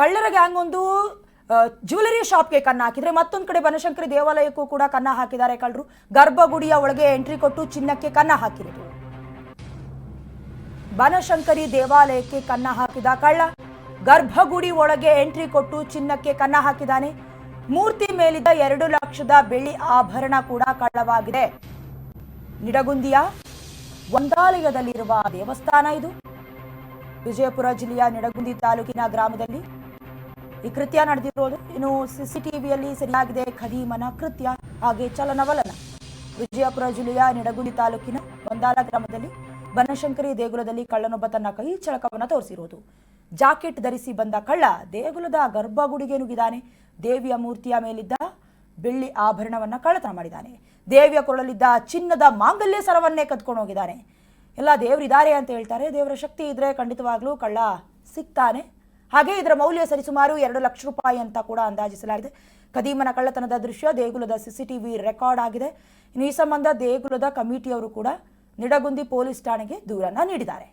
ಕಳ್ಳರ ಗ್ಯಾಂಗ್ ಒಂದು ಜ್ಯುವೆಲರಿ ಶಾಪ್ಗೆ ಕನ್ನ ಹಾಕಿದ್ರೆ, ಮತ್ತೊಂದು ಕಡೆ ಬನಶಂಕರಿ ದೇವಾಲಯಕ್ಕೂ ಕೂಡ ಕನ್ನ ಹಾಕಿದ್ದಾರೆ ಕಳ್ಳರು. ಗರ್ಭಗುಡಿಯ ಒಳಗೆ ಎಂಟ್ರಿ ಕೊಟ್ಟು ಚಿನ್ನಕ್ಕೆ ಕನ್ನ ಹಾಕಿರೋದು. ಬನಶಂಕರಿ ದೇವಾಲಯಕ್ಕೆ ಕನ್ನ ಹಾಕಿದ ಕಳ್ಳ ಗರ್ಭಗುಡಿ ಒಳಗೆ ಎಂಟ್ರಿ ಕೊಟ್ಟು ಚಿನ್ನಕ್ಕೆ ಕನ್ನ ಹಾಕಿದ್ದಾನೆ. ಮೂರ್ತಿ ಮೇಲಿದ್ದ 2 ಲಕ್ಷದ ಬೆಳ್ಳಿ ಆಭರಣ ಕೂಡ ಕಳ್ಳವಾಗಿದೆ. ನಿಡಗುಂದಿಯ ಒಂದಾಲಯದಲ್ಲಿರುವ ದೇವಸ್ಥಾನ ಇದು. ವಿಜಯಪುರ ಜಿಲ್ಲೆಯ ನಿಡಗುಂದಿ ತಾಲೂಕಿನ ಗ್ರಾಮದಲ್ಲಿ ಈ ಕೃತ್ಯ ನಡೆದಿರೋದು. ಇನ್ನು ಸಿಸಿಟಿವಿಯಲ್ಲಿ ಸರಿಯಾಗಿದೆ ಖದೀಮನ ಕೃತ್ಯ ಹಾಗೆ ಚಲನವಲನ. ವಿಜಯಪುರ ಜಿಲ್ಲೆಯ ನಿಡಗುಂದಿ ತಾಲೂಕಿನ ಒಂದಾಲ ಗ್ರಾಮದಲ್ಲಿ ಬನಶಂಕರಿ ದೇಗುಲದಲ್ಲಿ ಕಳ್ಳನೊಬ್ಬ ತನ್ನ ಕೈ ಚಳಕವನ್ನು ತೋರಿಸಿರುವುದು. ಜಾಕೆಟ್ ಧರಿಸಿ ಬಂದ ಕಳ್ಳ ದೇಗುಲದ ಗರ್ಭಗುಡಿಗೆ ನುಗ್ಗಿದ್ದಾನೆ. ದೇವಿಯ ಮೂರ್ತಿಯ ಮೇಲಿದ್ದ ಬೆಳ್ಳಿ ಆಭರಣವನ್ನ ಕಳ್ಳತನ ಮಾಡಿದ್ದಾನೆ. ದೇವಿಯ ಕೊರಳಲ್ಲಿದ್ದ ಚಿನ್ನದ ಮಾಂಗಲ್ಯ ಸರವನ್ನೇ ಕದ್ಕೊಂಡು ಹೋಗಿದ್ದಾನೆ. ಎಲ್ಲ ದೇವರಿದ್ದಾರೆ ಅಂತ ಹೇಳ್ತಾರೆ. ದೇವರ ಶಕ್ತಿ ಇದ್ರೆ ಖಂಡಿತವಾಗ್ಲೂ ಕಳ್ಳ ಸಿಗ್ತಾನೆ. ಹಾಗೆ ಇದರ ಮೌಲ್ಯ ಸರಿಸುಮಾರು 2 ಲಕ್ಷ ರೂಪಾಯಿ ಅಂತ ಕೂಡ ಅಂದಾಜಿಸಲಾಗಿದೆ. ಖದೀಮನ ಕಳ್ಳತನದ ದೃಶ್ಯ ದೇಗುಲದ ಸಿಸಿಟಿವಿ ರೆಕಾರ್ಡ್ ಆಗಿದೆ. ಇನ್ನು ಈ ಸಂಬಂಧ ದೇಗುಲದ ಕಮಿಟಿಯವರು ಕೂಡ ನಿಡಗುಂದಿ ಪೊಲೀಸ್ ಠಾಣೆಗೆ ದೂರನ್ನ ನೀಡಿದ್ದಾರೆ.